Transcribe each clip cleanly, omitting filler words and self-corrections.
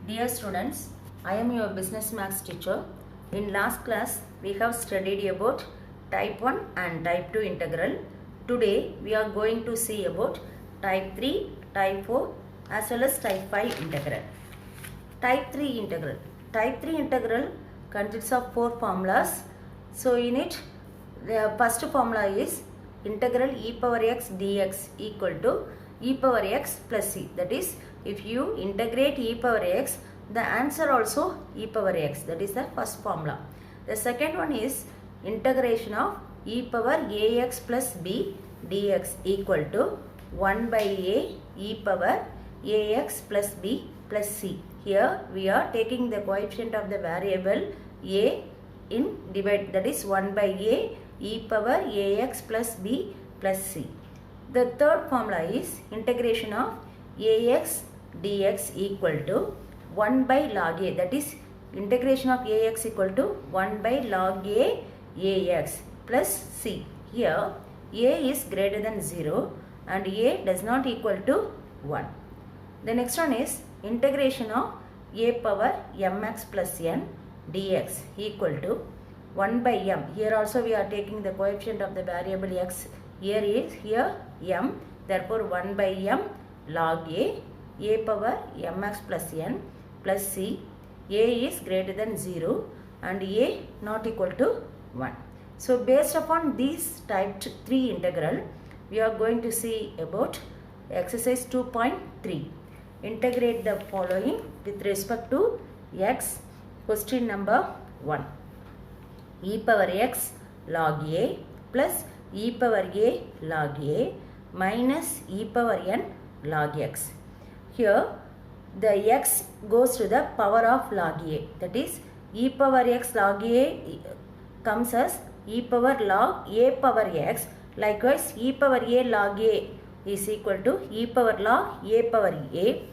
Dear students, I am your business maths teacher. In last class, we have studied about type 1 and type 2 integral. Today, we are going to see about type 3, type 4 as well as type 5 integral. Type 3 integral. Type 3 integral consists of 4 formulas. So, in it, the first formula is integral e power x dx equal to e power x plus c. That is, if you integrate e power x, the answer also e power x. That is the first formula. The second one is integration of e power ax plus b dx equal to 1 by a e power ax plus b plus c. Here we are taking the coefficient of the variable a in divide, that is 1 by a e power ax plus b plus c. The third formula is integration of ax dx equal to 1 by log a, that is integration of ax equal to 1 by log a ax plus c. Here a is greater than 0 and a does not equal to 1. The next one is integration of a power mx plus n dx equal to 1 by m. Here also we are taking the coefficient of the variable x. Here is m, therefore 1 by m log a power mx plus n plus c. A is greater than 0 and a not equal to 1. So based upon this type 3 integral, we are going to see about exercise 2.3. Integrate the following with respect to x. Question number 1. E power x log a plus e power a log a minus e power n log x. Here the x goes to the power of log a, that is e power x log a comes as e power log a power x. Likewise e power a log a is equal to e power log a power a.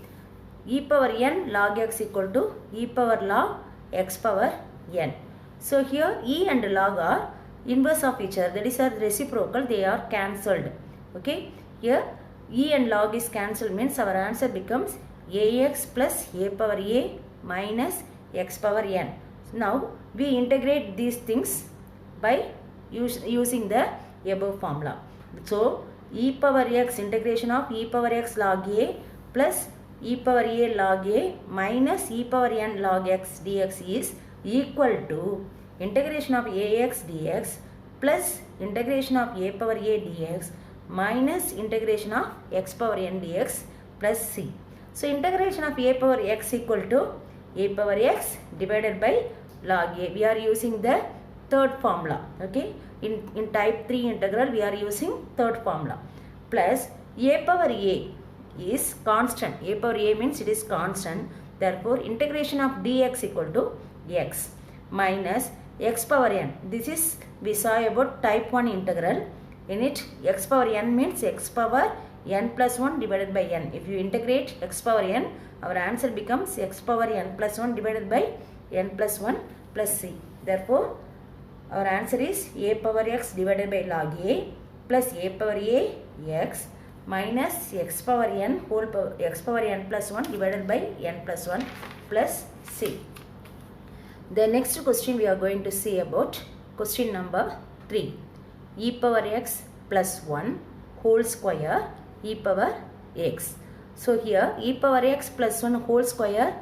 E power n log x equal to e power log x power n. So here e and log are inverse of each other, that is reciprocal, they are cancelled. Okay, here e and log is cancelled means our answer becomes ax plus a power a minus x power n. Now we integrate these things by using the above formula. So e power x, integration of e power x log a plus e power a log a minus e power n log x dx is equal to integration of ax dx plus integration of a power a dx minus integration of x power n dx plus c. So integration of a power x equal to a power x divided by log a. We are using the third formula. Okay, in type 3 integral we are using third formula, plus a power a is constant. A power a means it is constant, therefore integration of dx equal to x minus x power n. This is we saw about type 1 integral. In it x power n means x power n plus 1 divided by n. If you integrate x power n, our answer becomes x power n plus 1 divided by n plus 1 plus c. Therefore our answer is a power x divided by log a plus a power a x minus x power n whole power x power n plus 1 divided by n plus 1 plus c. The next question we are going to see about question number 3. E power x plus 1 whole square e power x. So here e power x plus 1 whole square,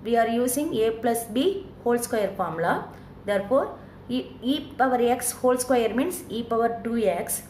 we are using a plus b whole square formula. Therefore e power x whole square means e power 2x.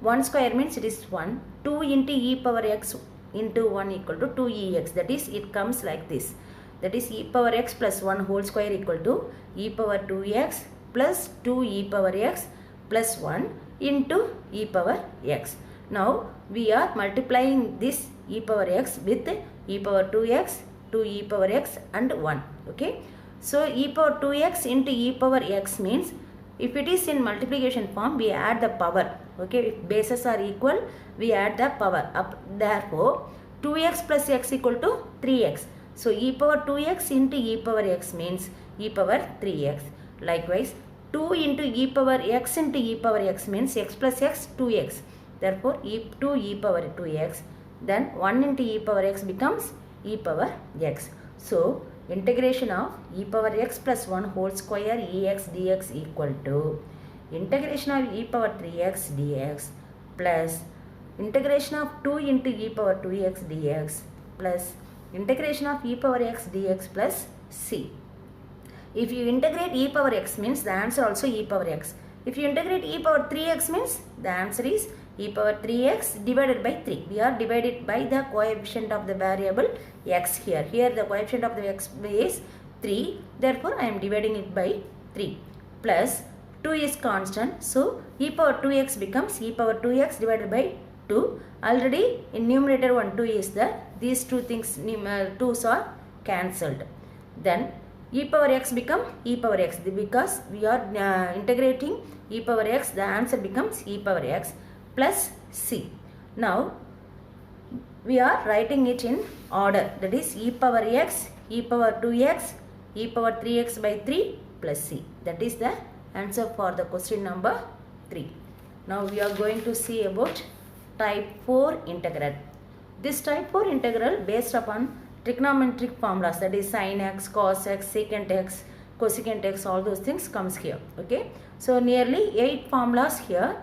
1 square means it is 1. 2 into e power x into 1 equal to 2ex. That is, it comes like this. That is e power x plus 1 whole square equal to e power 2x plus 2 e power x plus 1 into e power x. Now we are multiplying this e power x with e power 2x, 2 e power x and 1. Okay. So e power 2x into e power x means if it is in multiplication form, we add the power. Okay, if bases are equal, we add the power up. Therefore 2x plus x equal to 3x. So e power 2x into e power x means e power 3x. Likewise 2 into e power x into e power x means x plus x 2x. Therefore 2 e power 2x. Then 1 into e power x becomes e power x. So integration of e power x plus 1 whole square ex dx equal to integration of e power 3x dx plus integration of 2 into e power 2x dx plus integration of e power x dx plus c. If you integrate e power x means the answer also e power x. If you integrate e power 3x means the answer is e power 3x divided by 3. We are divided by the coefficient of the variable x here. Here the coefficient of the x is 3. Therefore, I am dividing it by 3. Plus 2 is constant. So, e power 2x becomes e power 2x divided by 2. Already in numerator 1 2 is there. These two things 2's are cancelled. Then e power x become e power x because we are integrating e power x, the answer becomes e power x plus c. Now we are writing it in order, that is e power x, e power 2x, e power 3x by 3 plus c. That is the answer for the question number 3. Now we are going to see about type 4 integral. This type 4 integral based upon trigonometric formulas, that is sin x, cos x, secant x, cosecant x, all those things comes here. Okay, so nearly 8 formulas here.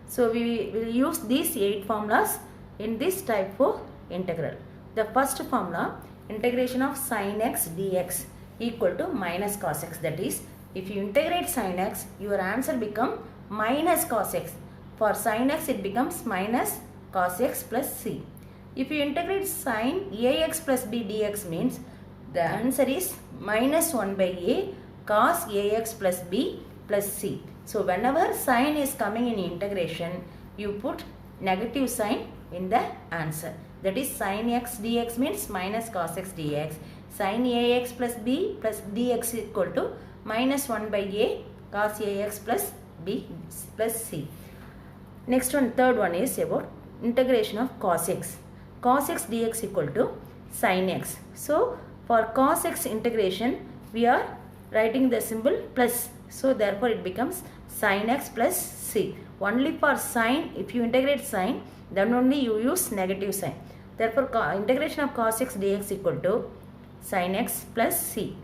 So we will use these 8 formulas in this type 4 integral. The first formula, integration of sin x dx equal to minus cos x. That is, if you integrate sin x, your answer become minus cos x. For sin x, it becomes minus cos x plus c. If you integrate sin ax plus b dx means the answer is minus 1 by a cos ax plus b plus c. So whenever sign is coming in integration, you put negative sign in the answer. That is sin x dx means minus cos x dx. Sin ax plus b plus dx equal to minus 1 by a cos ax plus b plus c. Next one, third one is about integration of cos x. Cos x dx equal to sin x. So for cos x integration, we are writing the symbol plus. So therefore it becomes sin x plus c. Only for sin, if you integrate sin, then only you use negative sign. Therefore integration of cos x dx equal to sin x plus c.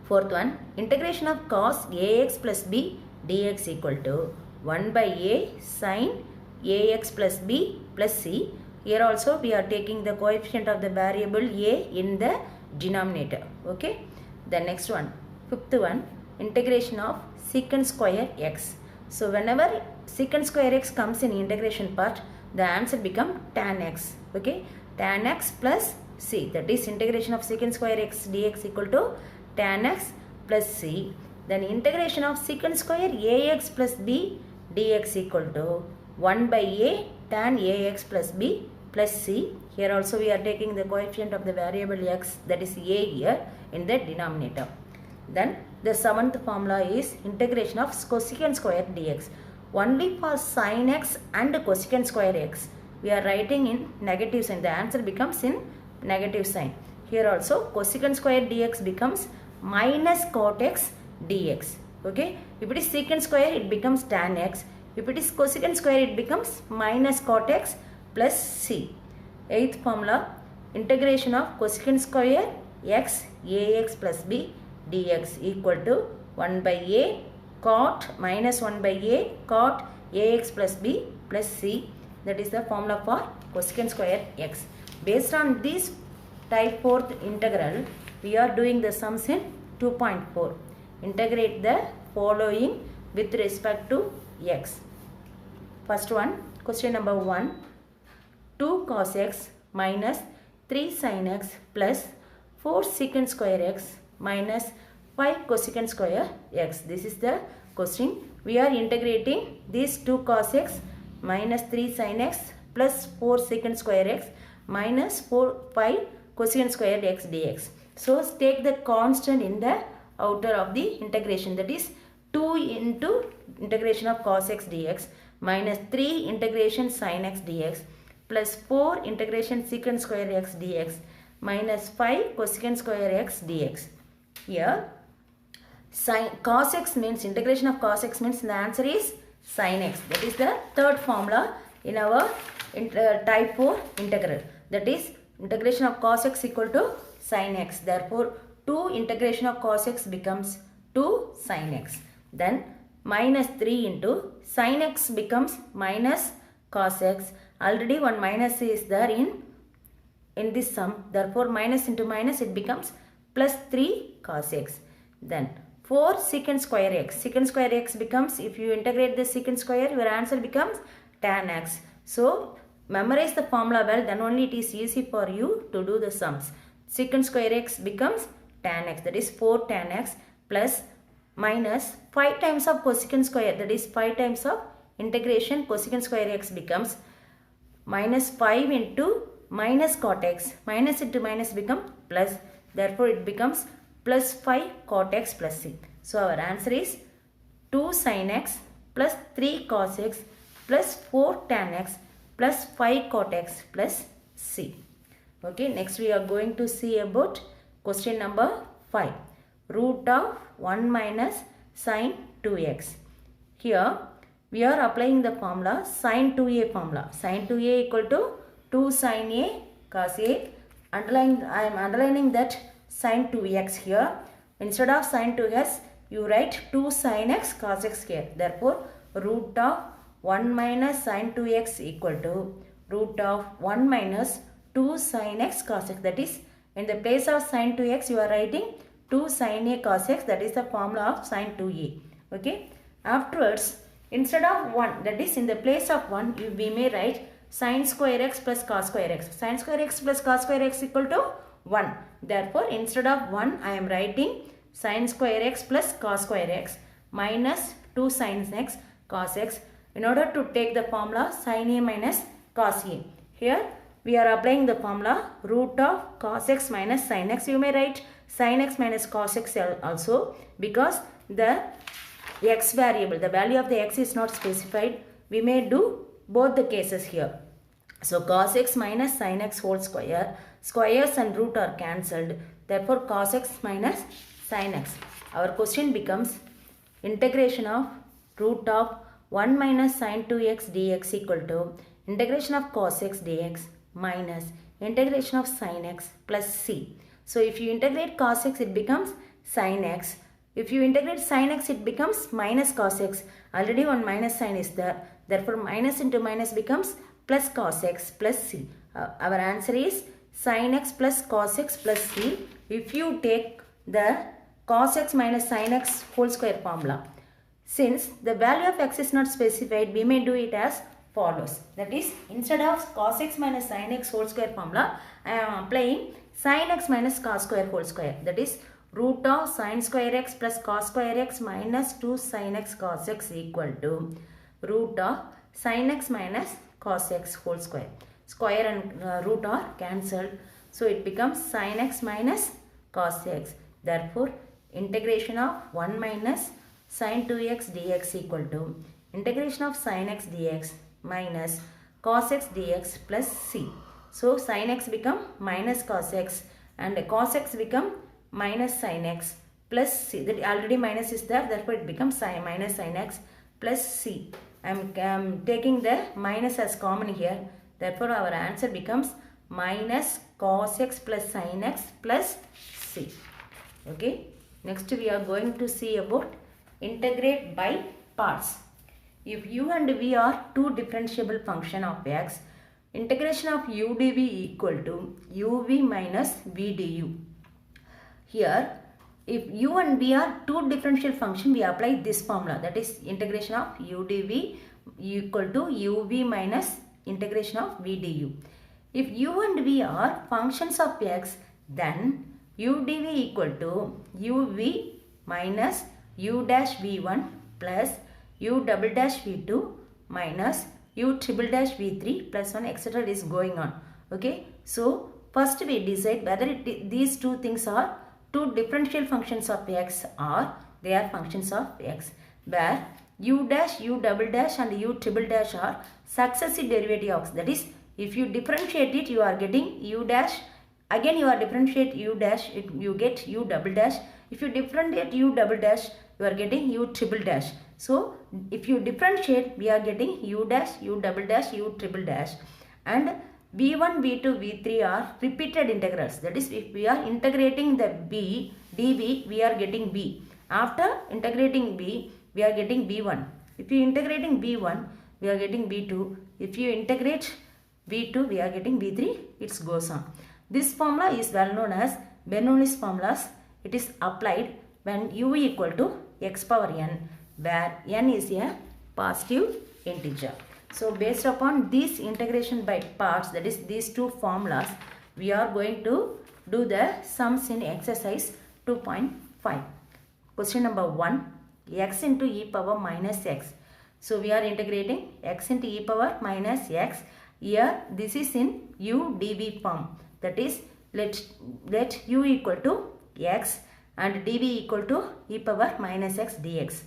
Fourth one, integration of cos ax plus b dx equal to 1 by a sin ax plus b plus c. Here also we are taking the coefficient of the variable a in the denominator. Okay. The next one, fifth one, integration of secant square x. So whenever secant square x comes in integration part, the answer become tan x. Okay. Tan x plus c. That is integration of secant square x dx equal to tan x plus c. Then integration of secant square ax plus b dx equal to 1 by a tan ax plus b plus c. Here also we are taking the coefficient of the variable x, that is a here, in the denominator. Then the seventh formula is integration of cosecant square dx. Only for sin x and cosecant square x, we are writing in negative sign. The answer becomes in negative sign. Here also cosecant square dx becomes minus cot x dx. Okay. If it is secant square, it becomes tan x. If it is cosecant square, it becomes minus cot x plus c. Eighth formula, integration of cosecant square x ax plus b dx equal to 1 by a cot minus 1 by a cot ax plus b plus c. That is the formula for cosecant square x. Based on this type 4th integral, we are doing the sums in 2.4. Integrate the following with respect to x. First one, question number 1. 2 cos x minus 3 sin x plus 4 secant square x minus 5 cosecant square x. This is the question. We are integrating these 2 cos x minus 3 sin x plus 4 secant square x minus 5 cosecant square x dx. So take the constant in the outer of the integration, that is 2 into integration of cos x dx minus 3 integration sin x dx plus 4 integration secant square x dx minus 5 cosecant square x dx. Here cos x means integration of cos x means the answer is sin x. That is the third formula in our type 4 integral. That is integration of cos x equal to sin x. Therefore 2 integration of cos x becomes 2 sin x. Then minus 3 into sin x becomes minus cos x. Already one minus is there in this sum. Therefore minus into minus it becomes plus 3 cos x. Then 4 secant square x. Secant square x becomes, if you integrate the secant square, your answer becomes tan x. So memorize the formula well, then only it is easy for you to do the sums. Secant square x becomes tan x, that is 4 tan x, plus minus 5 times of cosecant square, that is 5 times of integration cosecant square x becomes minus 5 into minus cot x. Minus into minus become plus. Therefore it becomes plus 5 cot x plus c. So our answer is 2 sin x plus 3 cos x plus 4 tan x plus 5 cot x plus c. Okay, next we are going to see about question number 5. Root of 1 minus sin 2x. Here we are applying the formula sin 2a formula. Sin 2a equal to 2 sin a cos a. I am underlining that sin 2x here. Instead of sin 2x, you write 2 sin x cos x here. Therefore, root of 1 minus sin 2x equal to root of 1 minus 2 sin x cos x. That is, in the place of sin 2x, you are writing 2 sin a cos x. That is the formula of sin 2a. Okay. Afterwards, instead of 1, that is, in the place of 1, we may write sin square x plus cos square x. Sin square x plus cos square x equal to 1. Therefore, instead of 1, I am writing sin square x plus cos square x minus 2 sin x cos x, in order to take the formula sin a minus cos a. Here we are applying the formula root of cos x minus sin x. You may write sin x minus cos x also, because the x variable, the value of the x is not specified. We may do both the cases here. So cos x minus sin x whole square, squares and root are cancelled. Therefore cos x minus sin x. Our question becomes integration of root of 1 minus sin 2x dx equal to integration of cos x dx minus integration of sin x plus c. So if you integrate cos x, it becomes sin x. If you integrate sin x, it becomes minus cos x. Already one minus sign is there. Therefore minus into minus becomes plus cos x plus c. Our answer is sin x plus cos x plus c. If you take the cos x minus sin x whole square formula, since the value of x is not specified, we may do it as follows. That is, instead of cos x minus sin x whole square formula, I am applying sin x minus cos square whole square. That is, root of sin square x plus cos square x minus 2 sin x cos x equal to root of sin x minus cos x whole square. Square and root are cancelled. So it becomes sin x minus cos x. Therefore, integration of 1 minus sin 2x dx equal to integration of sin x dx minus cos x dx plus c. So sin x become minus cos x and cos x become minus sin x plus c. That already minus is there, therefore it becomes minus sin x plus c. I am taking the minus as common here. Therefore our answer becomes minus cos x plus sin x plus c. Okay. Next we are going to see about integrate by parts. If u and v are two differentiable function of x, integration of u dv equal to uv minus v du. Here, if u and v are two differential function, we apply this formula, that is integration of u dv equal to uv minus integration of v du. If u and v are functions of x, then u dv equal to uv minus u dash v1 plus u double dash v2 minus u triple dash v3 plus 1 etc. is going on. Okay. So, first we decide whether these two things are two differential functions of x or they are functions of x, where u dash, u double dash and u triple dash are successive derivatives. That is, if you differentiate it, you are getting u dash. Again you are differentiate u dash, you get u double dash. If you differentiate u double dash, you are getting u triple dash. So if you differentiate, we are getting u dash, u double dash, u triple dash. And v1, v2, v3 are repeated integrals. That is, if we are integrating the b, dv, we are getting b. After integrating b, we are getting v1. If you integrating v1, we are getting v2. If you integrate v2, we are getting v3. It goes on. This formula is well known as Bernoulli's formulas. It is applied when u equal to x power n, where n is a positive integer. So based upon this integration by parts, that is these two formulas, we are going to do the sums in exercise 2.5. Question number 1, x into e power minus x. So we are integrating x into e power minus x. Here this is in u dv form. That is, let u equal to x and dv equal to e power minus x dx.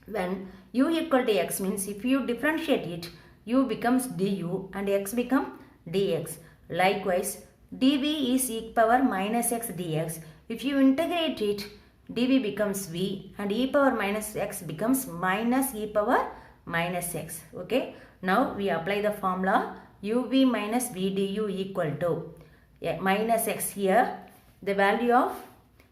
When u equal to x means if you differentiate it, u becomes du and x become dx. Likewise, dv is e power minus x dx. If you integrate it, dv becomes v and e power minus x becomes minus e power minus x. Okay. Now we apply the formula uv minus v du equal to minus x. Here the value of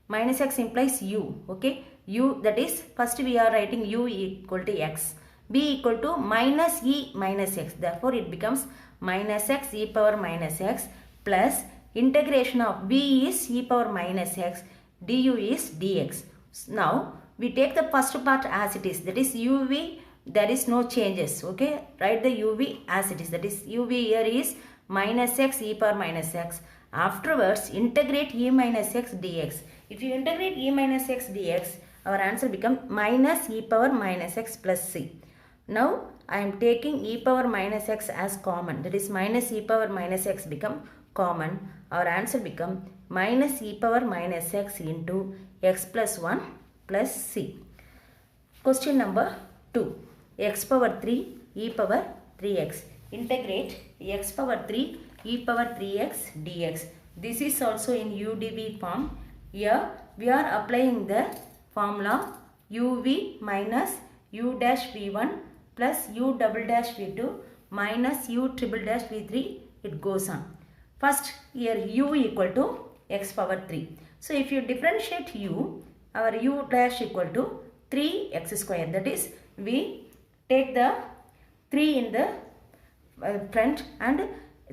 minus x implies u. Okay. U, that is, first we are writing u equal to x, b equal to minus e minus x. Therefore it becomes minus x e power minus x plus integration of b is e power minus x, du is dx. Now we take the first part as it is, that is uv, there is no changes. Okay, write the uv as it is, that is uv here is minus x e power minus x. Afterwards integrate e minus x dx. If you integrate e minus x dx, our answer becomes minus e power minus x plus c. Now I am taking e power minus x as common, that is minus e power minus x become common. Our answer become minus e power minus x into x plus 1 plus c. Question number 2, x power 3 e power 3x. Integrate x power 3 e power 3x dx. This is also in udv form. Here we are applying the formula uv minus u dash v1 plus u double dash v2 minus u triple dash v3. It goes on. First here u equal to x power 3. So if you differentiate u, our u dash equal to 3x square. That is, we take the 3 in the front and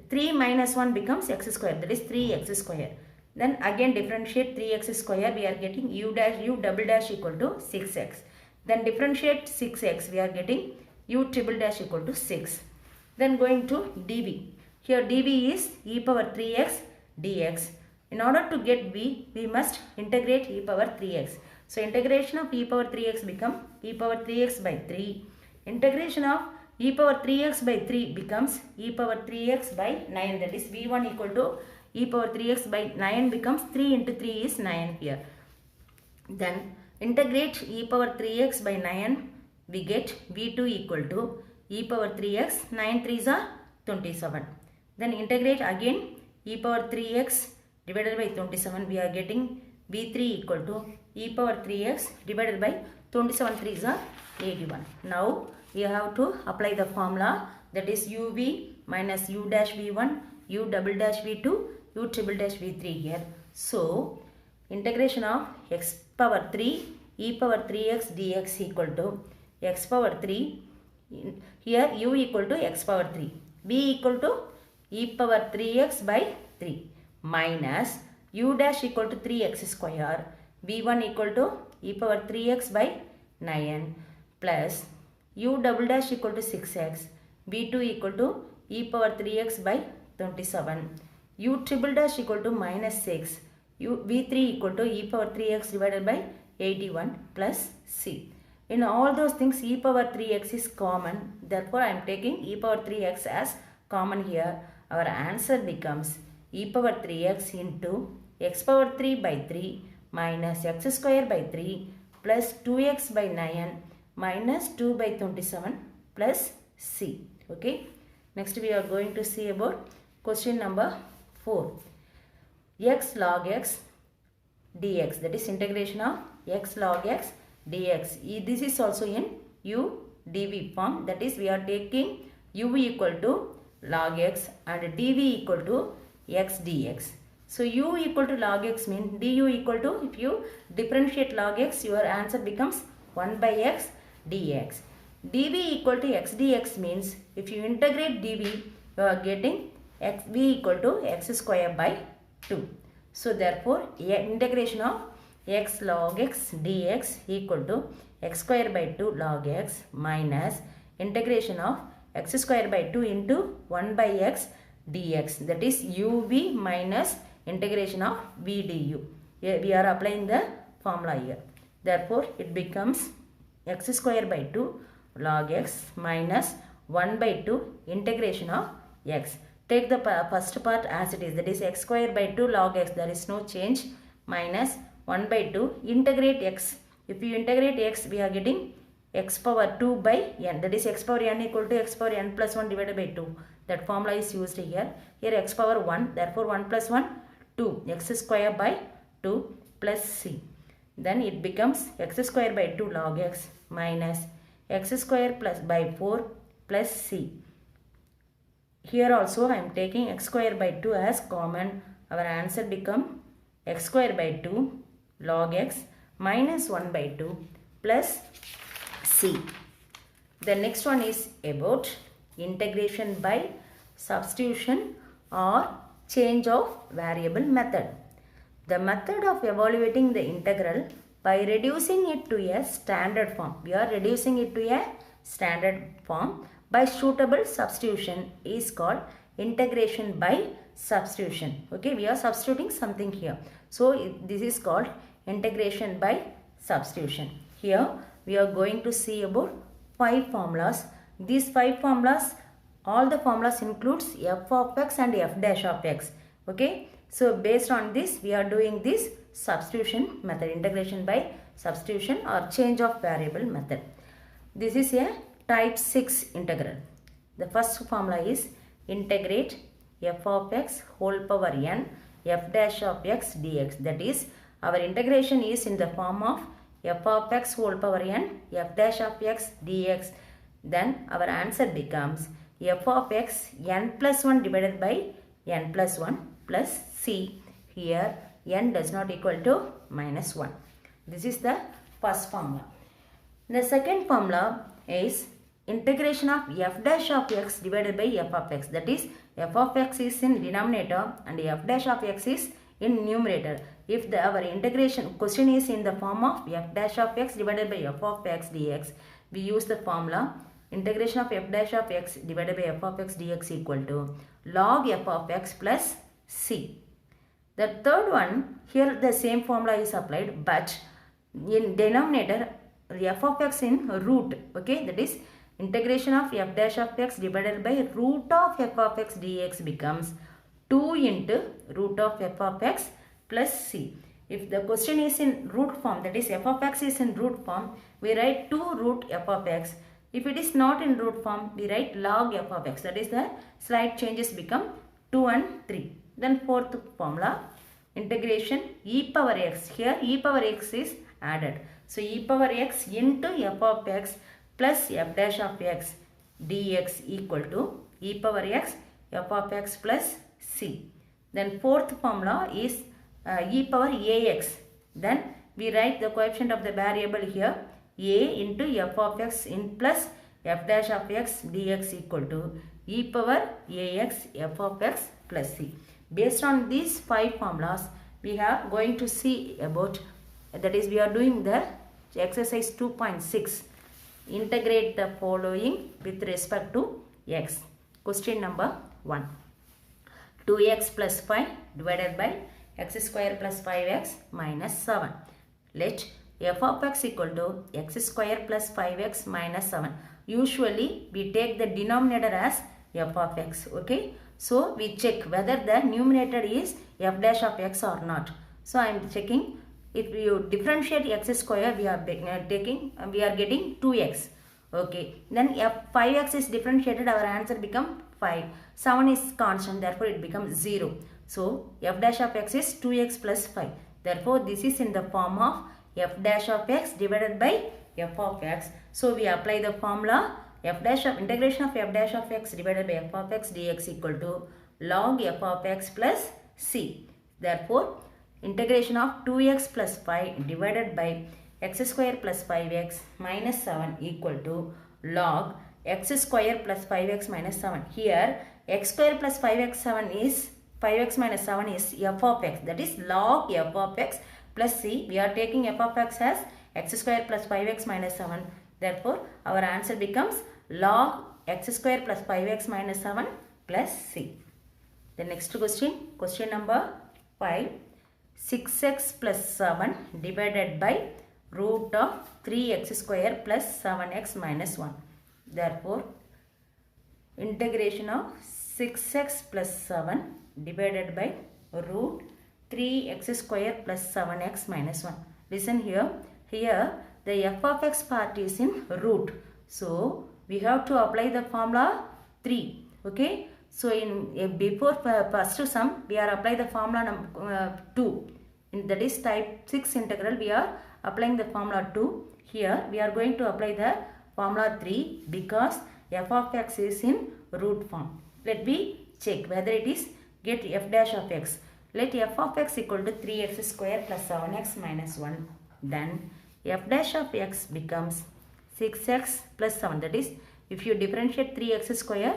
3 minus 1 becomes x square. That is 3x square. Then again differentiate 3x square, we are getting u double dash equal to 6x. Then differentiate 6x, we are getting u triple dash equal to 6. Then going to dv. Here dv is e power 3x dx. In order to get v, we must integrate e power 3x. So integration of e power 3x become e power 3x by 3. Integration of e power 3x by 3 becomes e power 3x by 9. That is v1 equal to e power 3x by 9 becomes 3 into 3 is 9 here. Then integrate e power 3x by 9, we get v2 equal to e power 3x, 9 3s are 27. Then integrate again e power 3x divided by 27, we are getting v3 equal to e power 3x divided by 27 3s are 81. Now we have to apply the formula, that is uv minus u dash v1, u double dash v2, u triple dash v3 here. So integration of x power 3 e power 3x dx equal to x power 3, here u equal to x power 3, b equal to e power 3x by 3 minus u dash equal to 3x square, v1 equal to e power 3x by 9 plus u double dash equal to 6x, v2 equal to e power 3x by 27, u triple dash equal to minus 6, v3 equal to e power 3x divided by 81 plus c. In all those things e power 3x is common, therefore I am taking e power 3x as common here. Our answer becomes e power 3x into x power 3 by 3 minus x square by 3 plus 2x by 9 minus 2 by 27 plus c. Okay. Next we are going to see about question number 4. X log x dx, that is integration of x log x dx. This is also in u dv form, that is we are taking u equal to log x and dv equal to x dx. So u equal to log x means du equal to, if you differentiate log x, your answer becomes 1 by x dx. dv equal to x dx means if you integrate dv, you are getting v equal to x square by 2. So therefore integration of x log x dx equal to x square by 2 log x minus integration of x square by 2 into 1 by x dx, that is uv minus integration of v du. Here we are applying the formula here. Therefore it becomes x square by 2 log x minus 1 by 2 integration of x. Take the first part as it is, that is x square by 2 log x, there is no change, minus 1 by 2 integrate x. If you integrate x, we are getting x power 2 by n, that is x power n equal to x power n plus 1 divided by 2. That formula is used here. Here x power 1, therefore 1 plus 1 2, x square by 2 plus c. Then it becomes x square by 2 log x minus x square plus by 4 plus c. Here also I am taking x square by 2 as common. Our answer become x square by 2 log x minus 1 by 2 plus c. The next one is about integration by substitution or change of variable method. The method of evaluating the integral by reducing it to a standard form. We are reducing it to a standard form by suitable substitution is called integration by substitution. Okay, we are substituting something here. So this is called integration by substitution. Here we are going to see about 5 formulas. These 5 formulas, all the formulas includes f of x and f dash of x. Okay, so based on this we are doing this substitution method, integration by substitution or change of variable method. This is a type 6 integral. The first formula is integrate f of x whole power n f dash of x dx. That is, our integration is in the form of f of x whole power n f dash of x dx. Then our answer becomes f of x n plus 1 divided by n plus 1 plus c. Here n does not equal to minus 1. This is the first formula. The second formula is integration of f dash of x divided by f of x. That is, f of x is in denominator and f dash of x is in numerator. If our integration question is in the form of f dash of x divided by f of x dx, we use the formula integration of f dash of x divided by f of x dx equal to log f of x plus c. The third one, here the same formula is applied, but in denominator f of x in root. Okay, that is integration of f dash of x divided by root of f of x dx becomes 2 into root of f of x plus c. If the question is in root form, that is f of x is in root form, we write 2 root f of x. If it is not in root form, we write log f of x. That is, the slight changes become 2 and 3. Then fourth formula, integration e power x. Here e power x is added. So e power x into f of x plus f dash of x dx equal to e power x f of x plus c. Then fourth formula is e power ax. Then we write the coefficient of the variable here, a into f of x in plus f dash of x dx equal to e power ax f of x plus c. Based on these 5 formulas, we are going to see about, that is, we are doing the exercise 2.6. Integrate the following with respect to x. Question number 1. 2x plus 5 divided by x square plus 5x minus 7. Let f of x equal to x square plus 5x minus 7. Usually we take the denominator as f of x. Okay, so we check whether the numerator is f dash of x or not. So I am checking. If you differentiate x square, we are getting 2x. Okay, then f 5x is differentiated, our answer become 5. 7 is constant, therefore it becomes 0. So f dash of x is 2x plus 5. Therefore this is in the form of f dash of x divided by f of x. So we apply the formula f dash of integration of f dash of x divided by f of x dx equal to log f of x plus c. Therefore, integration of 2x plus 5 divided by x square plus 5x minus 7 equal to log x square plus 5x minus 7. Here x square plus 5x minus 7 is f of x, that is log f of x plus c. We are taking f of x as x square plus 5x minus 7. Therefore, our answer becomes log x square plus 5x minus 7 plus c. The next question number 5. 6x plus 7 divided by root of 3x square plus 7x minus 1. Therefore, integration of 6x plus 7 divided by root 3x square plus 7x minus 1. Listen here. Here the f of x part is in root. So, we have to apply the formula 3. Okay. So, before first sum, we are applying the formula 2. That is type 6 integral. We are applying the formula 2. Here, we are going to apply the formula 3 because f of x is in root form. Let me check whether it is get f dash of x. Let f of x equal to 3x square plus 7x minus 1. Then f dash of x becomes 6x plus 7. That is, if you differentiate 3x square,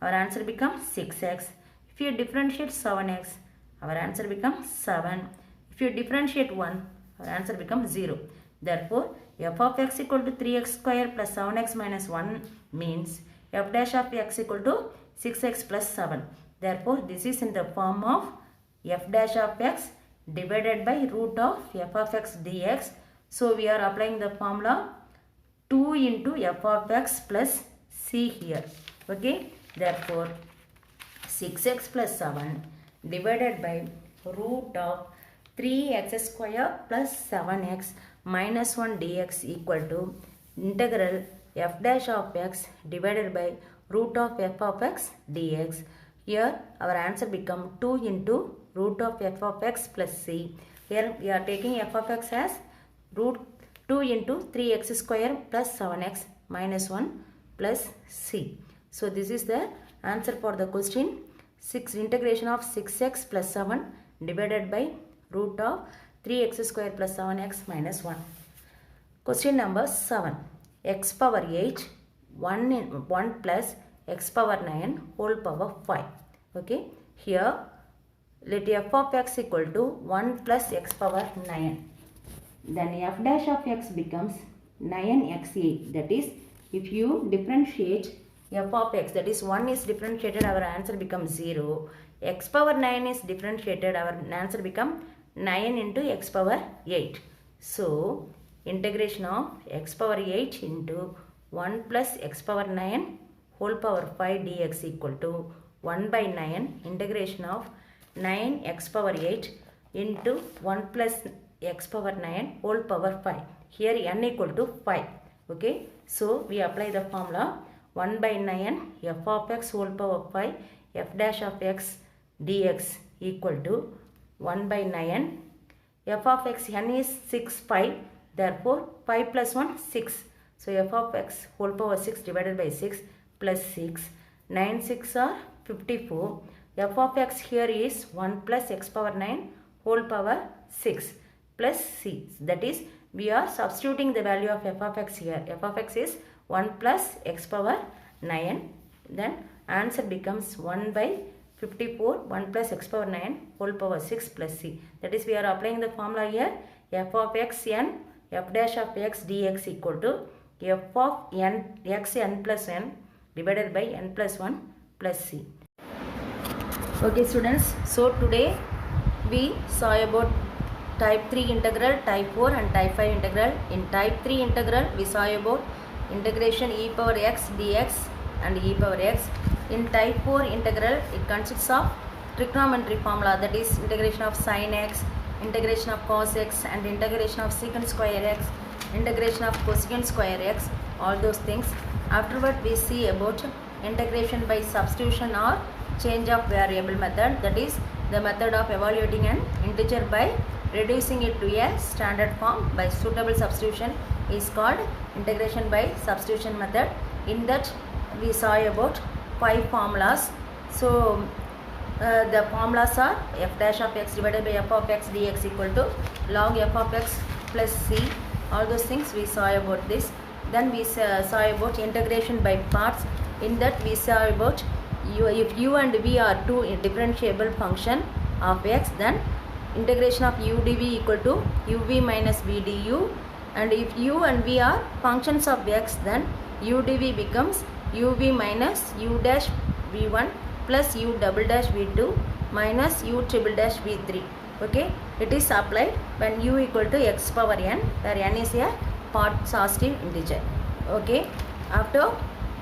our answer becomes 6x. If you differentiate 7x, our answer becomes 7. If you differentiate 1, our answer becomes 0. Therefore, f of x equal to 3x square plus 7x minus 1 means f dash of x equal to 6x plus 7. Therefore, this is in the form of f dash of x divided by root of f of x dx. So, we are applying the formula 2 into f of x plus c here. Okay. Therefore, 6x plus 7 divided by root of 3x square plus 7x minus 1 dx equal to integral f dash of x divided by root of f of x dx. Here our answer become 2 into root of f of x plus c. Here we are taking f of x as root 2 into 3x square plus 7x minus 1 plus c. So, this is the answer for the question. Integration of 6x plus 7 divided by root of 3x square plus 7x minus 1. Question number 7. X power 8, 1 plus x power 9 whole power 5. Okay. Here, let f of x equal to 1 plus x power 9. Then f dash of x becomes 9x8. That is, if you differentiate f of x, that is 1 is differentiated, our answer becomes 0. X power 9 is differentiated, our answer becomes 9 into x power 8. So, integration of x power 8 into 1 plus x power 9 whole power 5 dx equal to 1 by 9 integration of 9 x power 8 into 1 plus x power 9 whole power 5. Here n equal to 5. Okay. So, we apply the formula 1 by 9 f of x whole power 5 f dash of x dx equal to 1 by 9 f of x n is 6 5. Therefore, 5 plus 1 6. So, f of x whole power 6 divided by 6 plus 6. 9 6 are 54. F of x here is 1 plus x power 9 whole power 6 plus c. That is, we are substituting the value of f of x here. F of x is 1 plus x power 9. Then answer becomes 1 by 54 1 plus x power 9 whole power 6 plus c. That is, we are applying the formula here. F of x n f dash of x dx equal to f of n x n plus n divided by n plus 1 plus c. Okay students, so today we saw about type 3 integral, type 4 and type 5 integral. In type 3 integral we saw about integration e power x dx and e power x. In type 4 integral, it consists of trigonometry formula, that is integration of sin x, integration of cos x and integration of secant square x, integration of cosecant square x, all those things. Afterward we see about integration by substitution or change of variable method, that is the method of evaluating an integer by reducing it to a standard form by suitable substitution is called integration by substitution method. In that we saw about 5 formulas. So the formulas are f dash of x divided by f of x dx equal to log f of x plus c. All those things we saw about this. Then we saw about integration by parts. In that we saw about if u and v are two differentiable function of x, then integration of u dv equal to uv minus v du. And if u and v are functions of x, then u dv becomes uv minus u dash v1 plus u double dash v2 minus u triple dash v3. Okay, it is applied when u equal to x power n, where n is a positive integer. Okay, after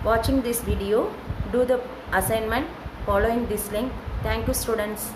watching this video, do the assignment following this link. Thank you, students.